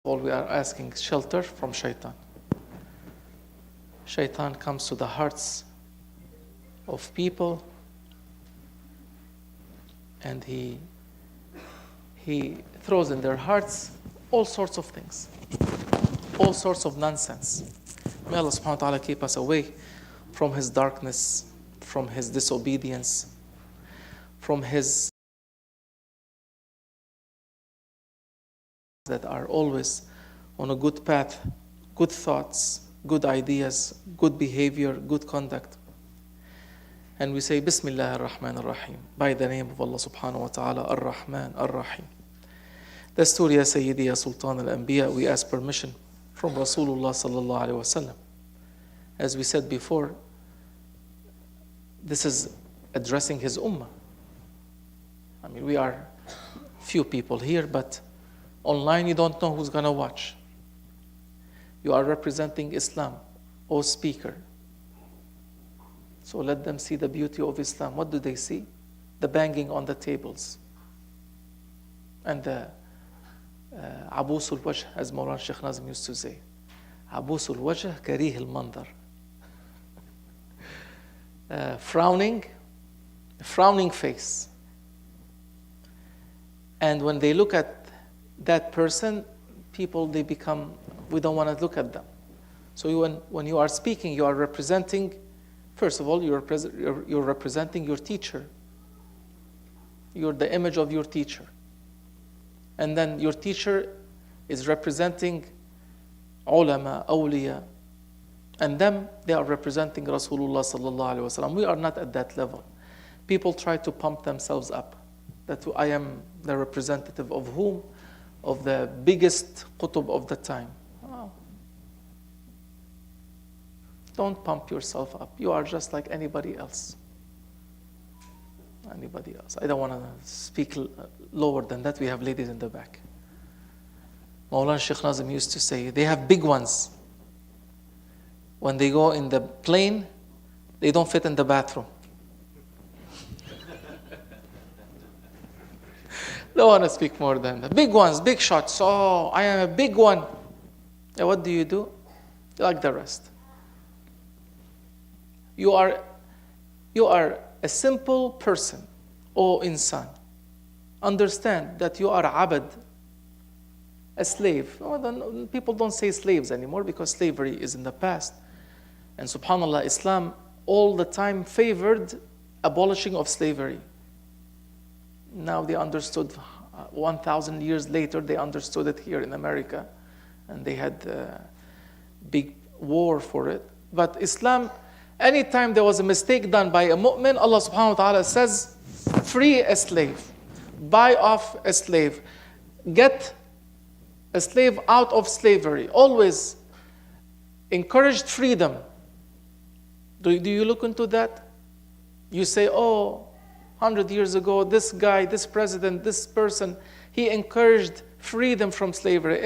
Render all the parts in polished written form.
All we are asking shelter from shaitan. Shaitan comes to the hearts of people and he throws in their hearts all sorts of things, all sorts of nonsense. May Allah subhanahu wa ta'ala keep us away from his darkness, from his disobedience, from his that are always on a good path, good thoughts, good ideas, good behavior, good conduct. And we say, Bismillah ar-Rahman ar-Rahim, by the name of Allah subhanahu wa ta'ala, ar-Rahman ar-Rahim. Dastur ya Sayyidi ya Sultan al-Anbiya, we ask permission from Rasulullah sallallahu alayhi wa sallam. As we said before, this is addressing his ummah. I mean, we are few people here, but online you don't know who's going to watch. You are representing Islam, O speaker. So let them see the beauty of Islam. What do they see? The banging on the tables. And the Abusul Wajh, as Mawlana Shaykh Nazim used to say. Abusul Wajh karih al-mandar. Frowning face. And when they look at that person, people, they become, we don't want to look at them. So when you are speaking, you are representing, first of all, you're representing your teacher. You're the image of your teacher. And then your teacher is representing ulama, awliya, and them, they are representing Rasulullah sallallahu alaihi wasallam. We are not at that level. People try to pump themselves up. That I am the representative of whom? Of the biggest qutub of the time. Oh. Don't pump yourself up. You are just like anybody else. Anybody else. I don't want to speak lower than that. We have ladies in the back. Mawlana Shaykh Nazim used to say, they have big ones. When they go in the plane, they don't fit in the bathroom. Don't want to speak more than that. Big ones, big shots. Oh, I am a big one. Yeah, what do? You're like the rest. You are a simple person, O insan. Understand that you are abad, a slave. Oh, people don't say slaves anymore because slavery is in the past. And subhanAllah, Islam all the time favored abolishing of slavery. Now they understood, 1,000 years later, they understood it here in America. And they had a big war for it. But Islam, anytime there was a mistake done by a mu'min, Allah subhanahu wa ta'ala says, free a slave, buy off a slave, get a slave out of slavery. Always encouraged freedom. Do you look into that? You say, oh, 100 years ago, this guy, this president, this person, he encouraged freedom from slavery.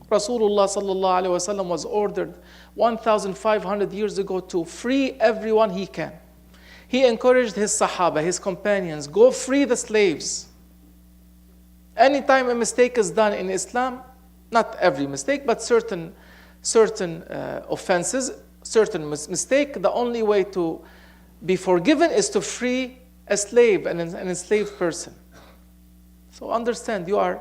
Rasulullah sallallahu alaihi wasallam was ordered 1,500 years ago to free everyone he can. He encouraged his sahaba, his companions, go free the slaves. Anytime a mistake is done in Islam, not every mistake, but certain offenses, certain mistake, the only way to be forgiven is to free a slave, an enslaved person. So understand, you are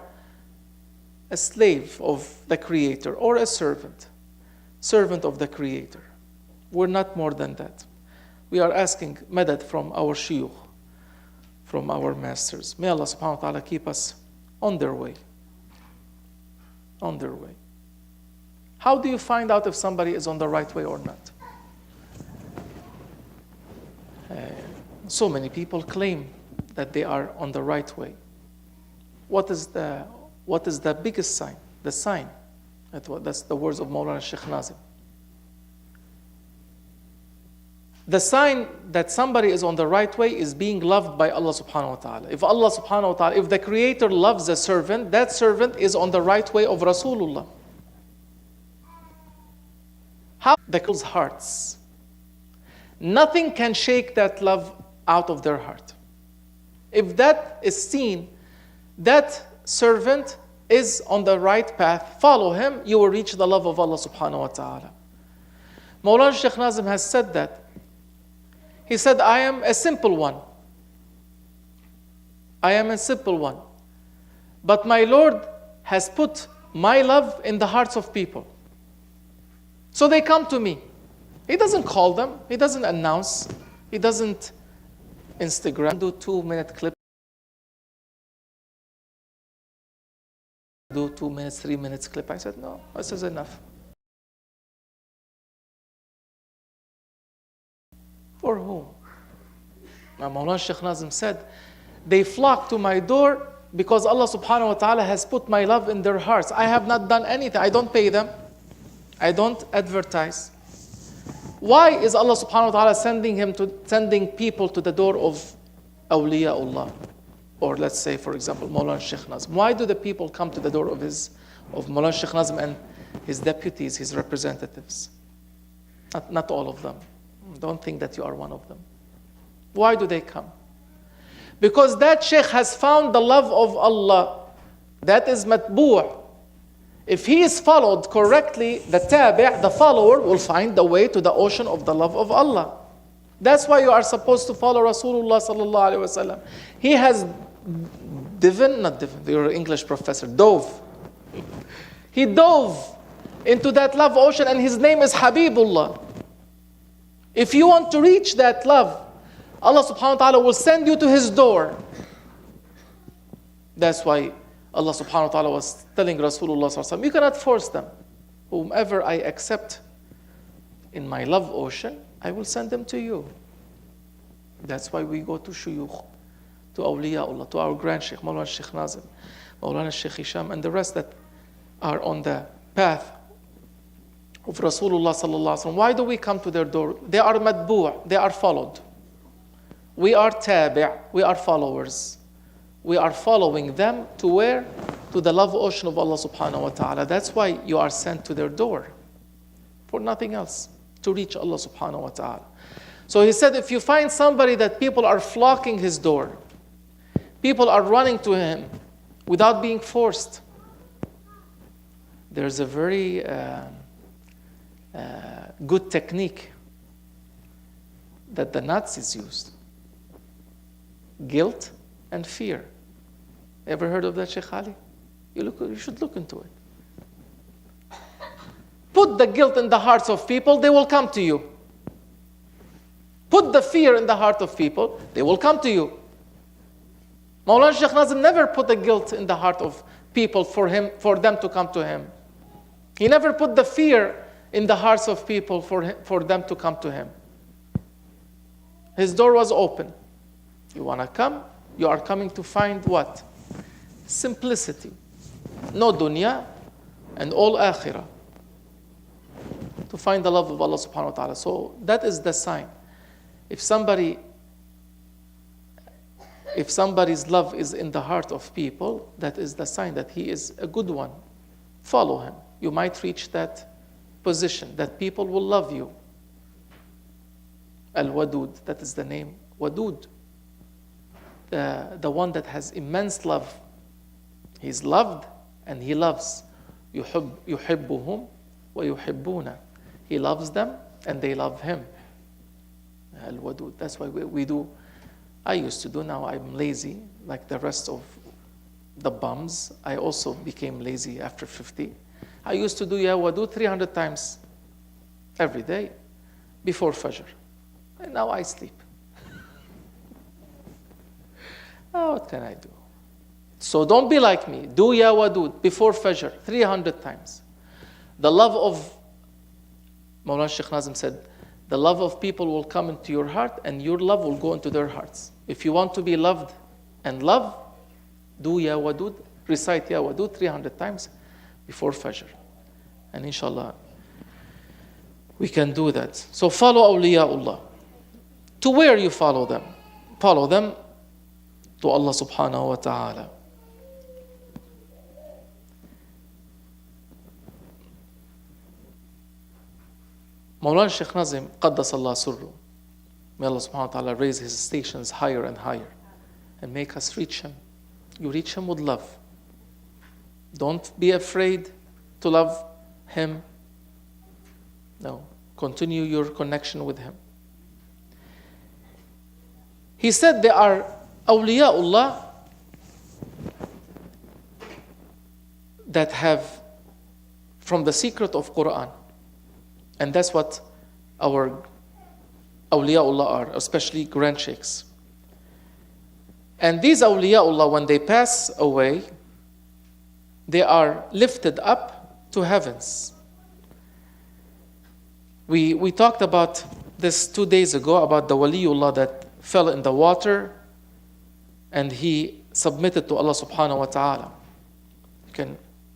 a slave of the Creator or a servant of the Creator. We're not more than that. We are asking madad from our shuyukh, from our masters. May Allah subhanahu wa ta'ala keep us on their way. On their way. How do you find out if somebody is on the right way or not? So many people claim that they are on the right way. What is the biggest sign? The sign. That's the words of Mawlana Shaykh Nazim. The sign that somebody is on the right way is being loved by Allah subhanahu wa ta'ala. If Allah subhanahu wa ta'ala, if the Creator loves a servant, that servant is on the right way of Rasulullah. How? The people's hearts. Nothing can shake that love out of their heart. If that is seen, that servant is on the right path, follow him, you will reach the love of Allah subhanahu wa ta'ala. Mawlana Shaykh Nazim has said that. He said, I am a simple one. I am a simple one. But my Lord has put my love in the hearts of people. So they come to me. He doesn't call them. He doesn't announce. He doesn't Instagram, do 2-minute clip. Do 2 minutes, 3 minutes clip. I said, no, this is enough. For whom? Now, Mawlana Shaykh Nazim said, they flock to my door because Allah subhanahu wa ta'ala has put my love in their hearts. I have not done anything. I don't pay them. I don't advertise. Why is Allah subhanahu wa ta'ala sending people to the door of awliyaullah? Or let's say, for example, Mawlana Shaykh Nazim. Why do the people come to the door of Mawlana Shaykh Nazim and his deputies, his representatives? Not all of them. Don't think that you are one of them. Why do they come? Because that Shaykh has found the love of Allah. That is matbu'. If he is followed correctly, the tabi', the follower, will find the way to the ocean of the love of Allah. That's why you are supposed to follow Rasulullah sallallahu alaihi wasallam. He has you're an English professor, dove. He dove into that love ocean and his name is Habibullah. If you want to reach that love, Allah subhanahu wa ta'ala will send you to his door. That's why Allah subhanahu wa ta'ala was telling Rasulullah sallallahu alaihi wasallam, you cannot force them. Whomever I accept in my love ocean, I will send them to you. That's why we go to shuyukh, to awliyaullah, to our grand Shaykh, Mawlana Shaykh Nazim, Mawlana Shaykh Hisham, and the rest that are on the path of Rasulullah sallallahu alaihi wasallam. Why do we come to their door? They are matbu', they are followed. We are tabi', we are followers. We are following them to where? To the love ocean of Allah subhanahu wa ta'ala. That's why you are sent to their door. For nothing else. To reach Allah subhanahu wa ta'ala. So he said, if you find somebody that people are flocking his door, people are running to him without being forced, there's a very good technique that the Nazis used. Guilt and fear. Ever heard of that, Sheikh Ali? You should look into it. Put the guilt in the hearts of people, they will come to you. Put the fear in the heart of people, they will come to you. Mawlana Shaykh Nazim never put the guilt in the heart of people for them to come to him. He never put the fear in the hearts of people for them to come to him. His door was open. You want to come? You are coming to find what? Simplicity. No dunya and all akhirah. To find the love of Allah subhanahu wa ta'ala. So that is the sign. If somebody's love is in the heart of people, that is the sign that he is a good one. Follow him. You might reach that position, that people will love you. Al-Wadud, that is the name. Wadud. The one that has immense love. He's loved and he loves. يُحِبُّهُمْ وَيُحِبُّونَ. He loves them and they love him. Al-Wadud. That's why we do. I used to do, now I'm lazy, like the rest of the bums. I also became lazy after 50. I used to do Ya Wadud 300 times every day before Fajr. And now I sleep. What can I do? So don't be like me. Do Ya Wadud before Fajr 300 times. The love of, Mawlana Shaykh Nazim said, the love of people will come into your heart and your love will go into their hearts. If you want to be loved and love, do Ya Wadud, recite Ya Wadud 300 times before Fajr. And inshallah, we can do that. So follow awliyaullah. To where you follow them? Follow them to Allah subhanahu wa ta'ala. Mawlana Shaykh Nazim, Qaddas Allah Surru, may Allah subhanahu wa ta'ala raise his stations higher and higher and make us reach him. You reach him with love. Don't be afraid to love him. No, continue your connection with him. He said there are awliyaullah that have from the secret of Quran. And that's what our awliyaullah are, especially grand sheikhs. And these awliyaullah, when they pass away, they are lifted up to heavens. We talked about this 2 days ago, about the waliullah that fell in the water and he submitted to Allah subhanahu wa ta'ala.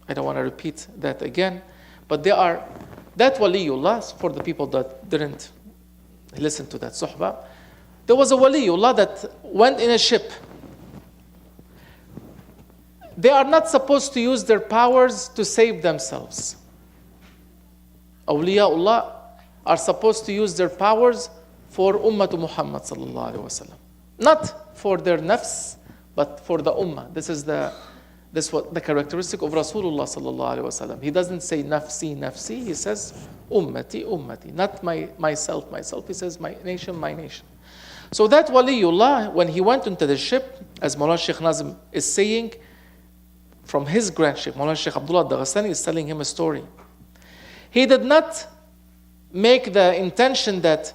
I don't want to repeat that again, but that waliullah, for the people that didn't listen to that suhbah, there was a waliullah that went in a ship. They are not supposed to use their powers to save themselves. Awliyaullah are supposed to use their powers for Ummatu Muhammad sallallahu alaihi wasallam. Not for their nafs, but for the ummah. This is the characteristic of Rasulullah sallallahu alaihi wasallam. He doesn't say nafsi, nafsi. He says ummati, ummati. Not myself, myself. He says my nation, my nation. So that waliullah, when he went into the ship, as Mawlana Shaykh Nazim is saying, from his grand sheikh, Mawlana Shaykh Abdullah Daghestani is telling him a story. He did not make the intention that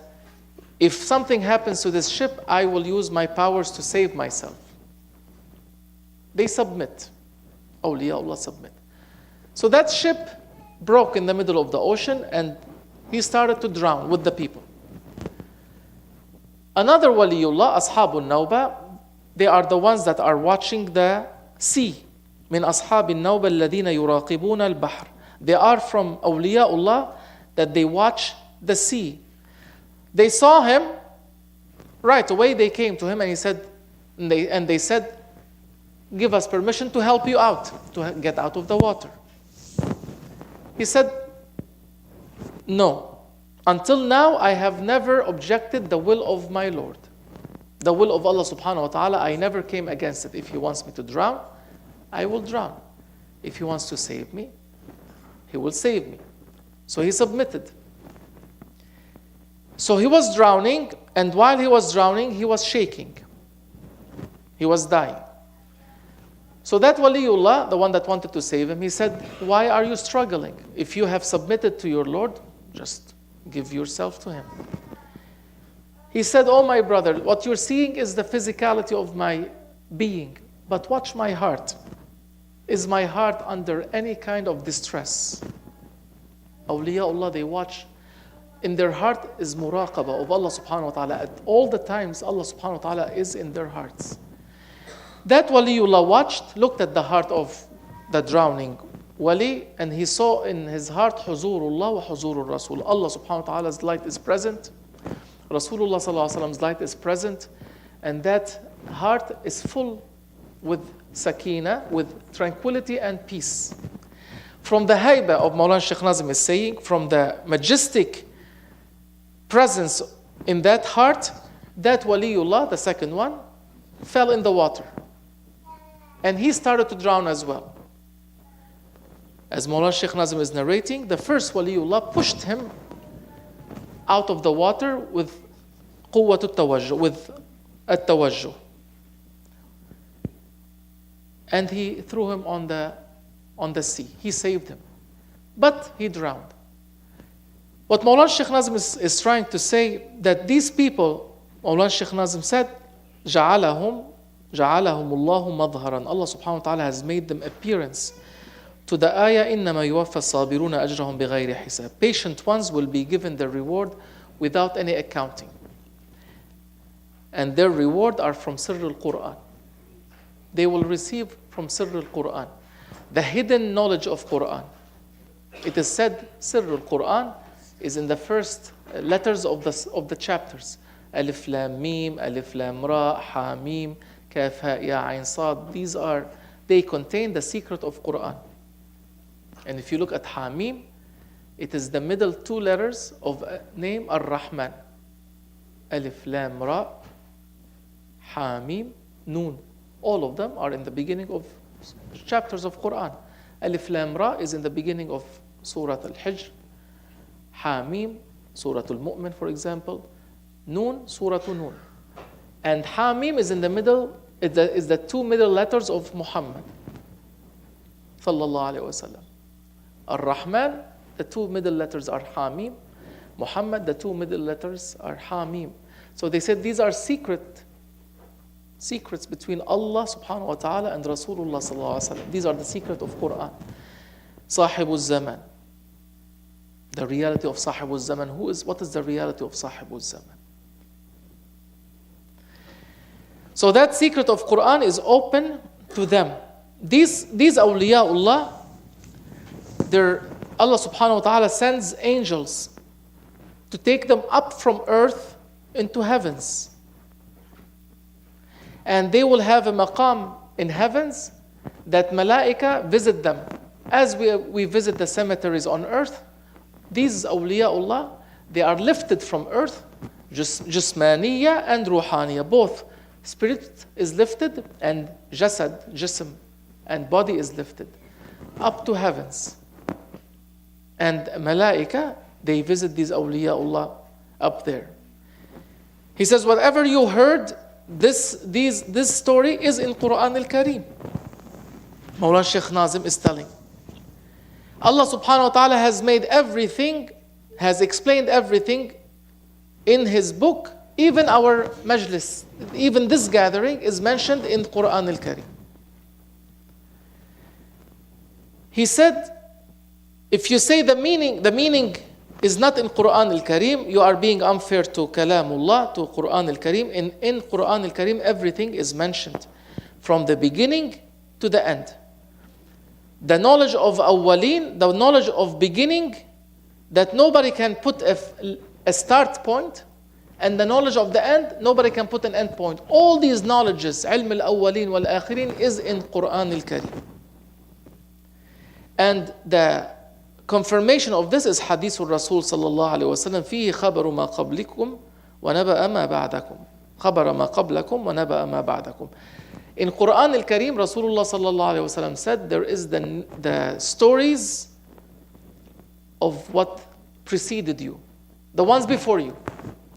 if something happens to this ship, I will use my powers to save myself. They submit. Awliyaullah submit. So that ship broke in the middle of the ocean and he started to drown with the people. Another waliullah, Ashabul Nawba, they are the ones that are watching the sea. من أصحاب النوبة الذين يراقبون البحر. They are from awliyaullah that they watch the sea. They saw him, right away they came to him and they said, give us permission to help you out, to get out of the water. He said, no, until now I have never objected the will of my Lord. The will of Allah subhanahu wa ta'ala, I never came against it. If he wants me to drown, I will drown. If he wants to save me, he will save me. So he submitted. So he was drowning, and while he was drowning, he was shaking. He was dying. So that waliullah, the one that wanted to save him, he said, why are you struggling? If you have submitted to your Lord, just give yourself to him. He said, oh my brother, what you're seeing is the physicality of my being, but watch my heart. Is my heart under any kind of distress? Awliyaullah, they watch. In their heart is muraqabah of Allah subhanahu wa ta'ala. At all the times, Allah subhanahu wa ta'ala is in their hearts. That waliullah watched, looked at the heart of the drowning wali, and he saw in his heart huzurullah wa huzurur Rasul. Allah subhanahu wa ta'ala's light is present. Rasulullah sallallahu alaihi wasallam's light is present. And that heart is full with sakina, with tranquility and peace. From the hayba of Mawlana Shaykh Nazim is saying, from the majestic presence in that heart, that waliullah, the second one, fell in the water. And he started to drown as well. As Mawlana Shaykh Nazim is narrating, the first waliullah pushed him out of the water with quwwat al-tawajjuh, with at-tawajjuh. And he threw him on the sea. He saved him. But he drowned. What Mawlana Shaykh Nazim is trying to say, that these people, Mawlana Shaykh Nazim said, جَعَلَهُمُ اللَّهُ مَظْهَرًا. Allah subhanahu wa ta'ala has made them appearance to the ayah, إِنَّمَا يُوَفَّى الصَّابِرُونَ أَجْرَهُمْ بِغَيْرِ حِسَابٍ. Patient ones will be given their reward without any accounting. And their reward are from Sirr al-Quran. They will receive from Sirr al-Quran, the hidden knowledge of Quran. It is said Sirr al-Quran is in the first letters of the chapters. Alif Lam Mim, Alif Lam Ra, Ha Mim, Kaf Ha Ya Ain Sad. They contain the secret of Quran. And if you look at Ha Mim, it is the middle two letters of name Ar-Rahman. Alif Lam Ra, Ha Mim, Noon. All of them are in the beginning of chapters of Quran. Alif Lam Ra is in the beginning of Surah Al-Hijr. Hamim, Surah Al-Mu'min, for example. Noon, Surah Noon. And Hamim is in the middle, is the two middle letters of Muhammad. Sallallahu Alaihi Wasallam. Ar-Rahman, the two middle letters are Hamim. Muhammad, the two middle letters are Hamim. So they said these are secrets between Allah subhanahu wa ta'ala and Rasulullah sallallahu alaihi wasallam. These are the secret of Quran. Sahibul Zaman. The reality of Sahibul Zaman. What is the reality of Sahibul Zaman? So that secret of Quran is open to them. These awliyaullah, Allah subhanahu wa ta'ala sends angels to take them up from earth into heavens. And they will have a maqam in heavens that malaika visit them. As we visit the cemeteries on earth, these awliyaullah, they are lifted from earth, jismaniya and ruhaniya, both. Spirit is lifted and jism, and body is lifted up to heavens. And malaika, they visit these awliyaullah up there. He says, whatever you heard, this story is in Quran al-Kareem. Mawlana Shaykh Nazim is telling. Allah subhanahu wa ta'ala has made everything, has explained everything in His book. Even our majlis, even this gathering is mentioned in Quran al-Kareem. He said, if you say the meaning is not in Quran al-Kareem, you are being unfair to Kalamullah, to Quran al-Kareem. In Quran al-Kareem, everything is mentioned from the beginning to the end. The knowledge of awwaleen, the knowledge of beginning, that nobody can put a start point, and the knowledge of the end, nobody can put an end point. All these knowledges, ilm al-awwaleen wal-akhirin, is in Quran al-Kareem. And the confirmation of this is Hadith al-Rasul sallallahu alayhi wa sallam, فيه خبر ما قبلكم ونبأ ما بعدكم. خبر ما قبلكم ونبأ ما بعدكم. In Quran al-Kareem, Rasulullah sallallahu alayhi wa sallam said there is the stories of what preceded you. The ones before you.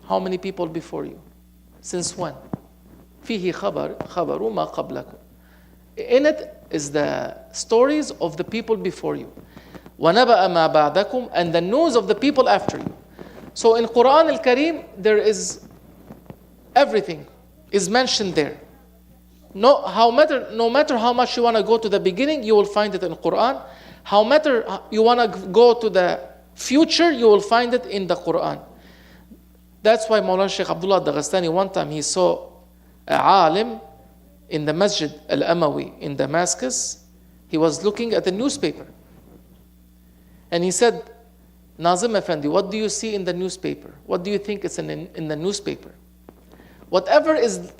How many people before you? Since when? فيه خبر ما قبلكم. In it is the stories of the people before you. وَنَبَأَ مَا بَعْدَكُمْ, and the news of the people after you. So in Quran al-Kareem, there is everything is mentioned there. No matter how much you want to go to the beginning, you will find it in Quran. How matter you want to go to the future, you will find it in the Quran. That's why Mawlana Shaykh Abdullah Daghestani, one time he saw a alim in the Masjid al-Amawi in Damascus. He was looking at the newspaper. And he said, Nazim Effendi, what do you see in the newspaper? What do you think is in the newspaper? Whatever is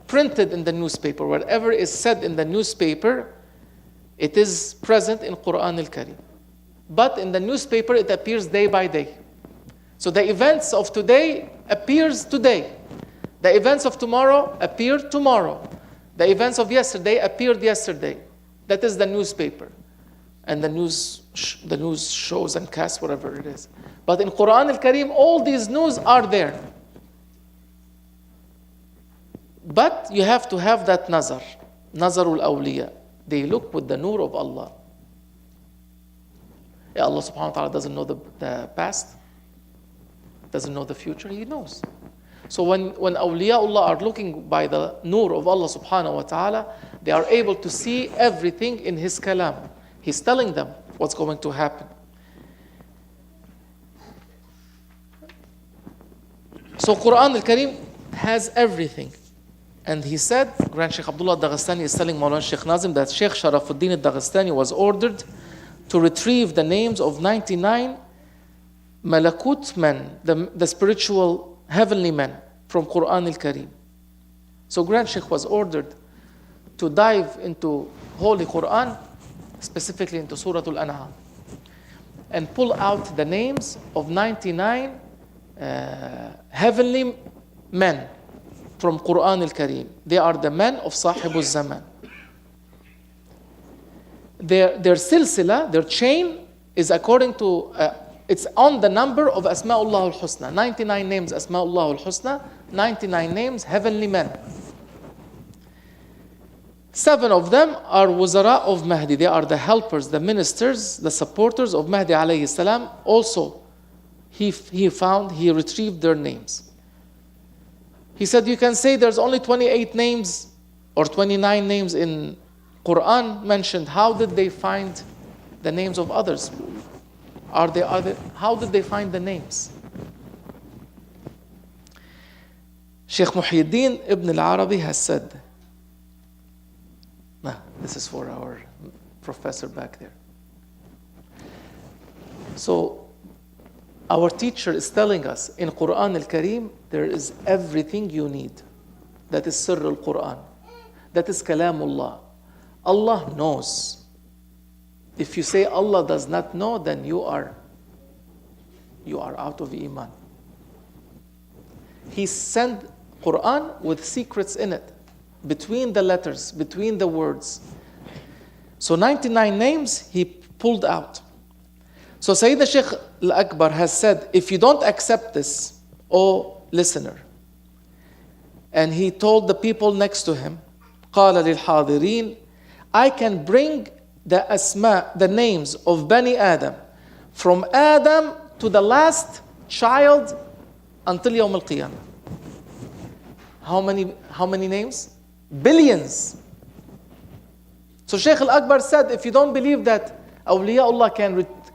printed in the newspaper, whatever is said in the newspaper, it is present in Quran al-Kareem. But in the newspaper, it appears day by day. So the events of today appears today. The events of tomorrow appear tomorrow. The events of yesterday appeared yesterday. That is the newspaper. And the news shows and casts, whatever it is. But in Quran al-Kareem, all these news are there. But you have to have that nazarul awliya. They look with the Nour of Allah. Yeah, Allah subhanahu wa ta'ala doesn't know the past, doesn't know the future, He knows. So when awliyaullah are looking by the Nour of Allah subhanahu wa ta'ala, they are able to see everything in His kalam. He's telling them what's going to happen. So Quran al-Kareem has everything. And he said, Grand Sheikh Abdullah Daghestani is telling Mawlana Shaykh Nazim that Sheikh Sharafuddin al-Daghestani was ordered to retrieve the names of 99 malakut men, the spiritual heavenly men from Quran al-Kareem. So Grand Sheikh was ordered to dive into Holy Quran, specifically into Surah Al-An'am, and pull out the names of 99 heavenly men from Quran al-Kareem. They are the men of Sahibul Zaman. their silsila, their chain, is according to, it's on the number of Asma'ullah al-Husna. 99 names Asma'ullah al-Husna, 99 names heavenly men. 7 of them are Wuzara of Mahdi. They are the helpers, the ministers, the supporters of Mahdi alayhi salam. Also, he retrieved their names. He said, you can say there's only 28 names or 29 names in Quran mentioned. How did they find the names of others? How did they find the names? Shaykh Muhyiddin Ibn al-Arabi has said, this is for our professor back there. So, our teacher is telling us in Quran al-Kareem, there is everything you need. That is Sirr al-Quran. That is Kalamullah. Allah knows. If you say Allah does not know, then you are out of Iman. He sent Quran with secrets in it, between the letters, between the words. So 99 names he pulled out. So Sayyidina Shaykh al-Akbar has said, if you don't accept this, O listener, and he told the people next to him, قال للحاضرين, I can bring the names of Bani Adam, from Adam to the last child until Yawm al-Qiyamah. How many names? Billions. So Shaykh al-Akbar said, if you don't believe that Awliyaullah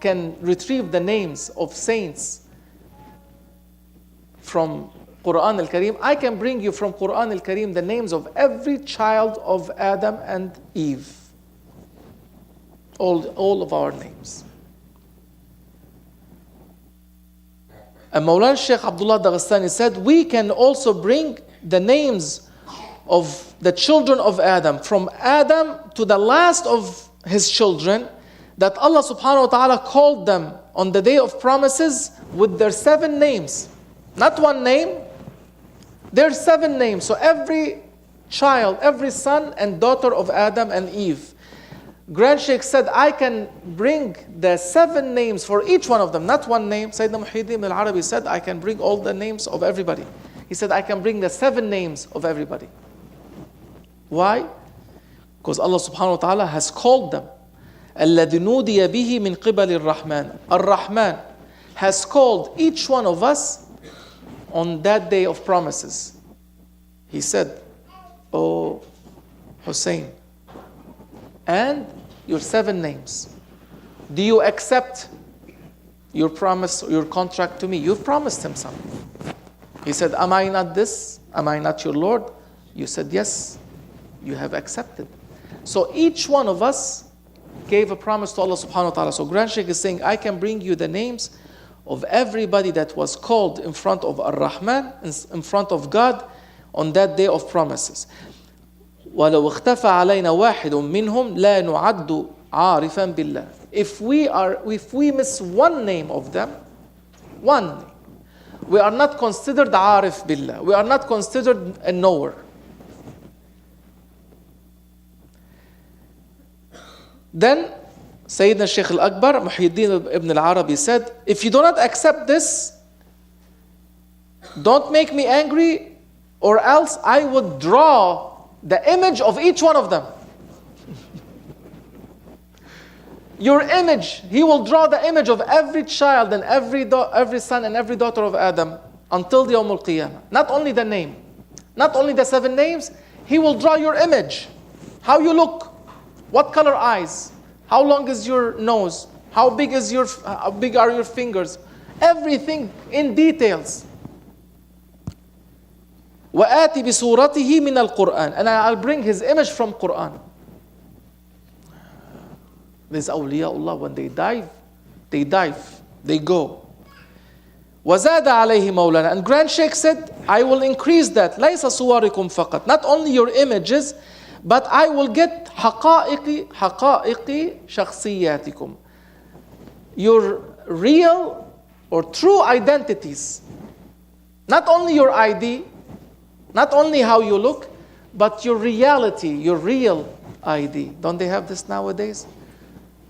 can retrieve the names of saints from Quran al-Kareem, I can bring you from Quran al-Kareem the names of every child of Adam and Eve. All of our names. And Mawlana Shaykh Abdullah Daghestani said, we can also bring the names of the children of Adam, from Adam to the last of his children, that Allah subhanahu wa ta'ala called them on the day of promises with their 7 names. Not one name, there's 7 names. So every child, every son and daughter of Adam and Eve. Grand Sheikh said, I can bring the 7 names for each one of them, not one name. Sayyidina Muhyiddin al-Arabi said, I can bring all the names of everybody. He said, I can bring the 7 names of everybody. Why? Because Allah subhanahu wa ta'ala has called them. الَّذِي نُودِيَ بِهِ مِنْ قِبَلِ الرَّحْمَنِ. Ar-Rahman has called each one of us on that day of promises. He said, O Hussein, and your 7 names, do you accept your promise, your contract to me? You've promised him something. He said, am I not this? Am I not your Lord? You said, yes, you have accepted. So each one of us gave a promise to Allah subhanahu wa ta'ala. So Grand Sheikh is saying, I can bring you the names of everybody that was called in front of Ar-Rahman, in front of God, on that day of promises. وَلَوْ اخْتَفَى عَلَيْنَا وَاحِدٌ مِّنْهُمْ لَا نُعَدُّ عَارِفًا بِاللَّهِ. If we miss one name of them, one name, we are not considered Arif Billah. We are not considered a knower. Then Sayyidina Shaykh al-Akbar, Muhyiddin Ibn al-Arabi said, if you do not accept this, don't make me angry, or else I would draw the image of each one of them. Your image, he will draw the image of every child and every son and every daughter of Adam until the Yawm al-Qiyamah. Not only the name, not only the 7 names, he will draw your image. How you look, what color eyes, how long is your nose, how big are your fingers, everything in details. وَآتِ بِصُورَتِهِ مِنَ الْقُرْآنِ. And I'll bring his image from Quran. These awliyaullah, when they dive, they go. وَزَادَ عَلَيْهِ مَوْلَانَا. And Grand Sheikh said, I will increase that. لَيْسَ صُوَارِكُمْ فَقَط. Not only your images, but I will get حَقَائِقِ شَخْصِيَّاتِكُمْ. Your real or true identities. Not only your ID, not only how you look, but your reality, your real ID. Don't they have this nowadays?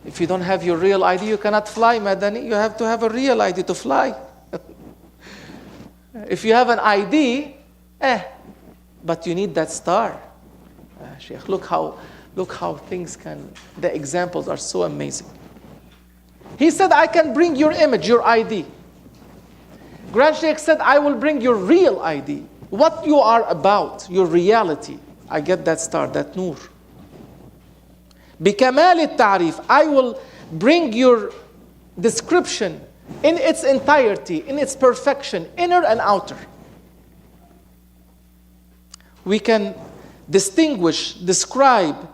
If you don't have your real ID, you cannot fly, Madani. You have to have a real ID to fly. If you have an ID, but you need that star. Sheikh, look how things can, the examples are so amazing. He said, I can bring your image, your ID. Grand Sheikh said, I will bring your real ID. What you are about, your reality. I get that star, that Nour. بِكَمَالِ التَّعْرِيف. I will bring your description in its entirety, in its perfection, inner and outer. We can distinguish, describe,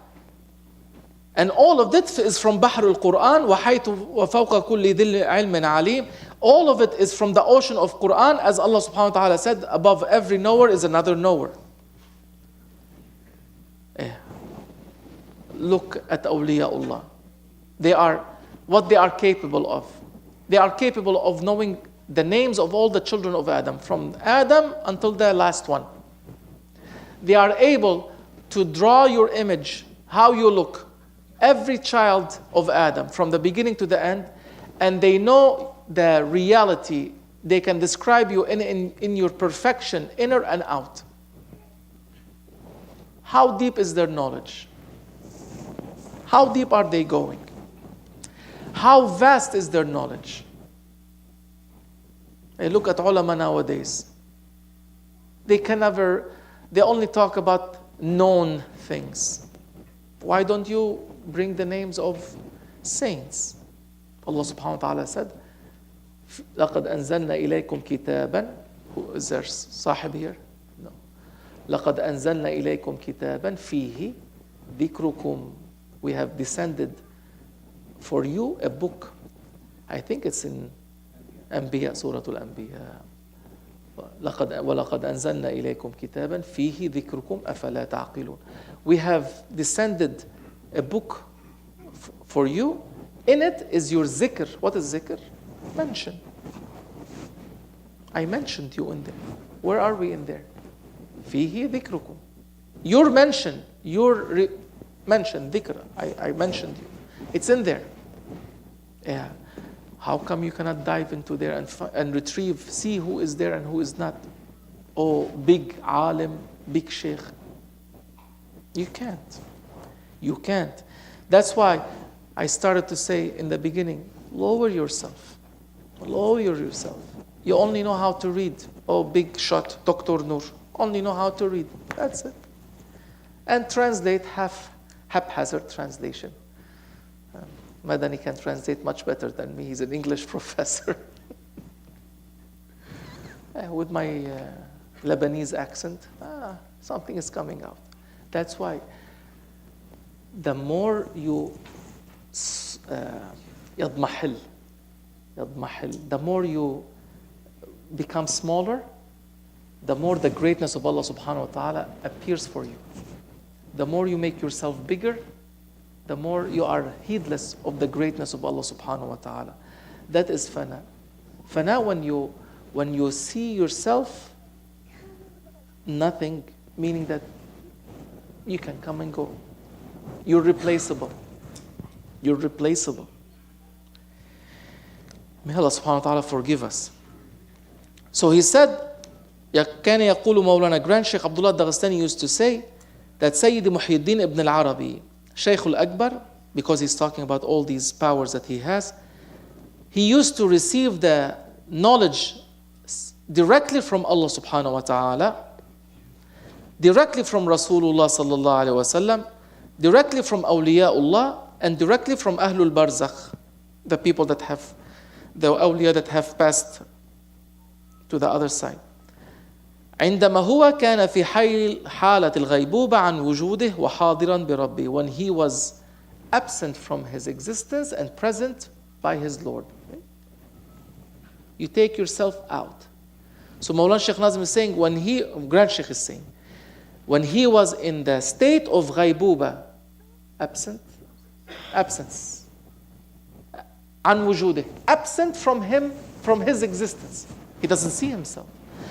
and all of that is from Bahr al-Quran, وَحَيْتُ وَفَوْقَ كُلِّ ذِلِّ عِلْمٍ عَلِيمٍ. All of it is from the ocean of Quran, as Allah subhanahu wa ta'ala said, above every knower is another knower. Look at awliyaullah. They are what they are capable of. They are capable of knowing the names of all the children of Adam, from Adam until the last one. They are able to draw your image, how you look, every child of Adam, from the beginning to the end, and they know the reality. They can describe you in your perfection, inner and out. How deep is their knowledge? How deep are they going? How vast is their knowledge? Hey, look at ulama nowadays. They only talk about known things. Why don't you bring the names of saints? Allah subhanahu wa ta'ala said, لَقَدْ أَنزَلْنَا إِلَيْكُمْ كِتَابًا. Who is there صاحب here? No. لَقَدْ أَنزَلْنَا إِلَيْكُمْ كِتَابًا فِيهِ ذِكْرُكُمْ. We have descended for you a book. I think it's in Anbiya, Surah Al-Anbiya. وَلَقَدْ أَنزَلْنَا إِلَيْكُمْ كِتَابًا فِيهِ ذِكْرُكُمْ أَفَلَا تَعْقِلُونَ. We have descended a book for you. In it is your zikr. What is zikr? Mention. I mentioned you in there. Where are we in there? فِيهِ ذِكْرُكُمْ. Your mention, mention, dhikr. I mentioned you. It's in there. Yeah. How come you cannot dive into there and retrieve, see who is there and who is not? Oh, big alim, big sheikh. You can't. You can't. That's why I started to say in the beginning, lower yourself. Lower yourself. You only know how to read. Oh, big shot, Dr. Nour. Only know how to read. That's it. And translate haphazard translation. Madani can translate much better than me. He's an English professor. With my Lebanese accent, something is coming out. That's why the more you يضمحل, the more you become smaller, the more the greatness of Allah subhanahu wa ta'ala appears for you. The more you make yourself bigger, the more you are heedless of the greatness of Allah subhanahu wa ta'ala. That is fana. Fana, when you see yourself nothing, meaning that you can come and go. You're replaceable. You're replaceable. May Allah subhanahu wa ta'ala forgive us. So he said, كان يقول مولانا Grand Sheikh Abdullah Daghestani used to say that Sayyid Muhyiddin ibn al-Arabi, Shaykh al-Akbar, because he's talking about all these powers that he has, he used to receive the knowledge directly from Allah subhanahu wa ta'ala, directly from Rasulullah sallallahu alayhi wa sallam, directly from awliyaullah, and directly from Ahlul Barzakh, the people that have, the awliya that have passed to the other side. عندما هو كان في حالة الغيبوبة عن وجوده وحاضرا بربه, when he was absent from his existence and present by his Lord. You take yourself out. So Mawlana Shaykh Nazim is saying, Grand Sheikh is saying, when he was in the state of غيبوبة, absence, عن وجوده, absent from him, from his existence. He doesn't see himself.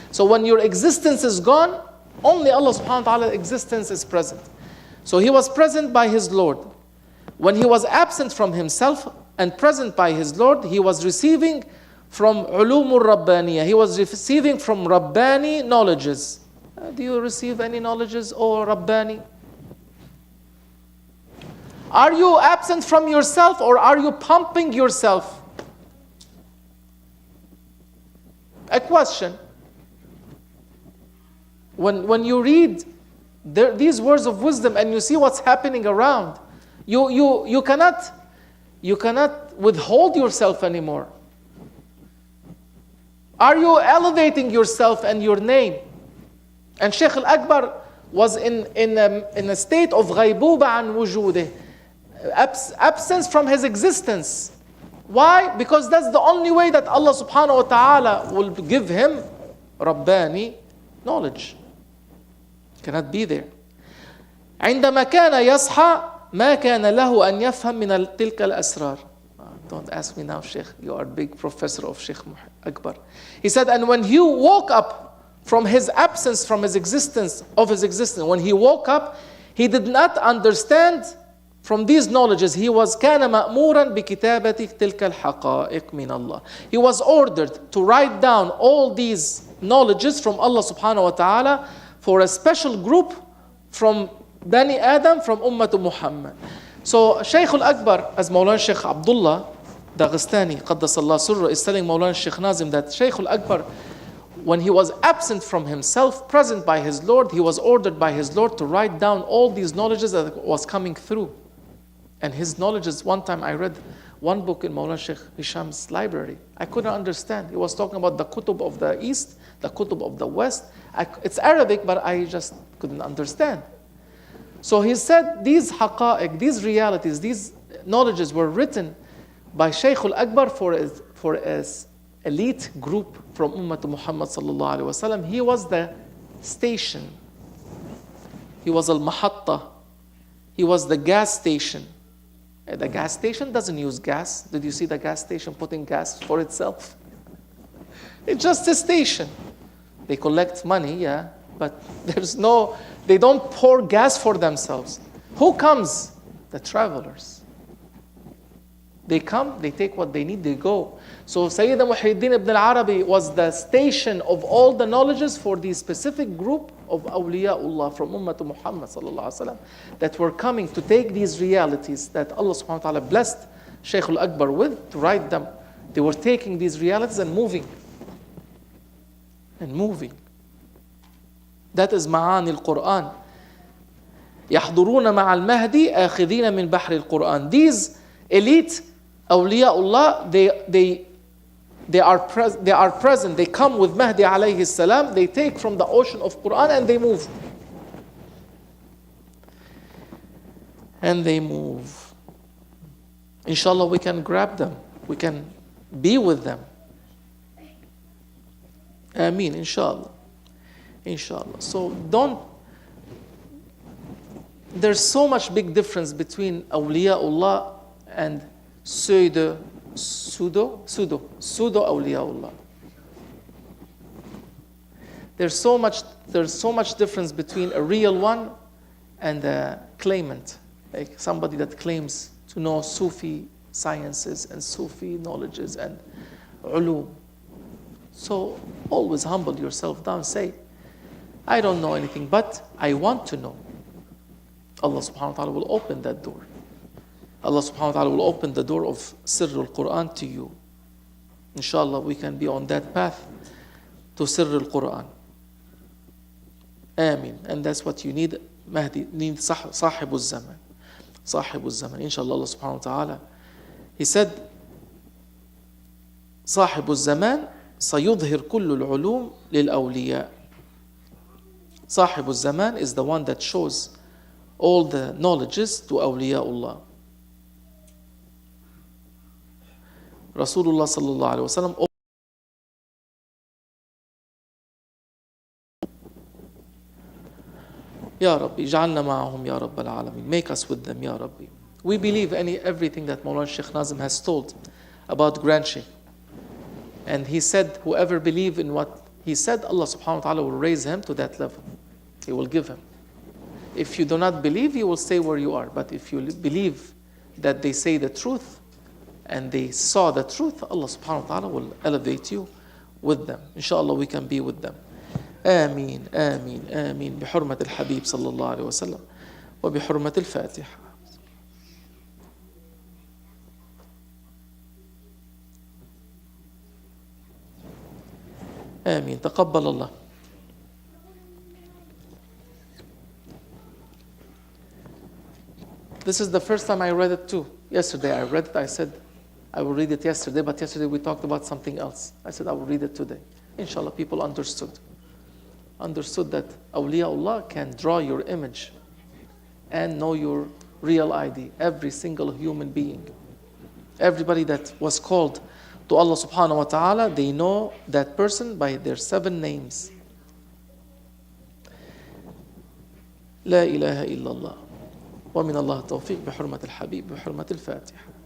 So when your existence is gone, only Allah subhanahu wa ta'ala's existence is present. So he was present by his Lord. When he was absent from himself and present by his Lord, he was receiving from ulumul Rabbaniyah. He was receiving from Rabbani knowledges. Do you receive any knowledges, O Rabbani? Are you absent from yourself or are you pumping yourself? A question. When you read these words of wisdom and you see what's happening around, you cannot withhold yourself anymore. Are you elevating yourself and your name? And Shaykh al-Akbar was in a state of غيبوبة عن وجوده, absence from his existence. Why? Because that's the only way that Allah subhanahu wa ta'ala will give him Rabbani knowledge. Cannot be there. عندما كان يصحى ما كان له أن يفهم من تلك الأسرار. Don't ask me now, Sheikh. You are a big professor of Shaykh Akbar. He said, and when he woke up from his absence, from his existence, when he woke up, he did not understand from these knowledges. He was كان مأمورا بكتابة تلك الحقائق من الله. He was ordered to write down all these knowledges from Allah subhanahu wa ta'ala for a special group from Bani Adam, from Ummah Muhammad. So Shaykh al-Akbar, as Mawlana Shaykh Abdullah Daghestani, Qaddasallah Surra, is telling Mawlana Shaykh Nazim that Shaykh al-Akbar, when he was absent from himself, present by his Lord, he was ordered by his Lord to write down all these knowledges that was coming through. And his knowledges, one time I read one book in Mawlana Shaykh Hisham's library. I couldn't understand. He was talking about the kutub of the East, the kutub of the West. It's Arabic, but I just couldn't understand. So he said these haqa'iq, these realities, these knowledges were written by Shaykh al-Akbar for his elite group from Ummah Muhammad sallallahu alaihi wasallam. He was the station. He was al-mahatta. He was the gas station. The gas station doesn't use gas. Did you see the gas station putting gas for itself? It's just a station. They collect money, yeah, but they don't pour gas for themselves. Who comes? The travelers. They come, they take what they need, they go. So Sayyidina Muhyiddin ibn al-Arabi was the station of all the knowledges for the specific group of awliyaullah from Ummah Muhammad sallallahu alaihi wasallam that were coming to take these realities that Allah subhanahu wa ta'ala blessed Shaykh al-Akbar with, to write them. They were taking these realities and moving. That is ma'ani al-Quran. يحضرون مع المهدي آخذين من بحر القرآن. These elite awliyaullah, they are present. They come with Mahdi alayhi salam. They take from the ocean of Quran and they move. Inshallah, we can grab them. We can be with them. Ameen, inshallah. So there's so much big difference between awliyaullah and pseudo awliyaullah. There's so much difference between a real one and a claimant, like somebody that claims to know Sufi sciences and Sufi knowledges and ulum. So always humble yourself down. Say, I don't know anything, but I want to know. Allah subhanahu wa ta'ala will open that door. Allah subhanahu wa ta'ala will open the door of Sirr al-Quran to you. Inshallah, we can be on that path to Sirr al-Quran. Ameen. And that's what you need. Mahdi needs Sahibul Zaman. Inshallah, Allah subhanahu wa ta'ala. He said, Sahibul Zaman sayudhir kullu al-ulum lil-awliya. Sahibul Zaman is the one that shows all the knowledges to awliyaullah. Rasulullah sallallahu alaihi wasallam. Ya Rabbi, ja'alna ma'ahum ya Rabb al-alamin. Make us with them, ya Rabbi. We believe everything that Mawlana Shaykh Nazim has told about Grand Shaykh. And he said, whoever believes in what he said, Allah subhanahu wa ta'ala will raise him to that level. He will give him. If you do not believe, you will stay where you are. But if you believe that they say the truth and they saw the truth, Allah subhanahu wa ta'ala will elevate you with them. Inshallah, we can be with them. آمين آمين آمين بحرمة الحبيب صلى الله عليه وسلم وبحرمة الفاتحة. آمين. تقبل الله. This is the first time I read it too. Yesterday I read it. I said I will read it yesterday, but yesterday we talked about something else. I said I will read it today. Inshallah, people understood that awliyaullah can draw your image and know your real ID. Every single human being, everybody that was called to Allah subhanahu wa ta'ala, they know that person by their 7 names. لا إله إلا الله ومن الله التوفيق بحرمة الحبيب بحرمة الفاتحة.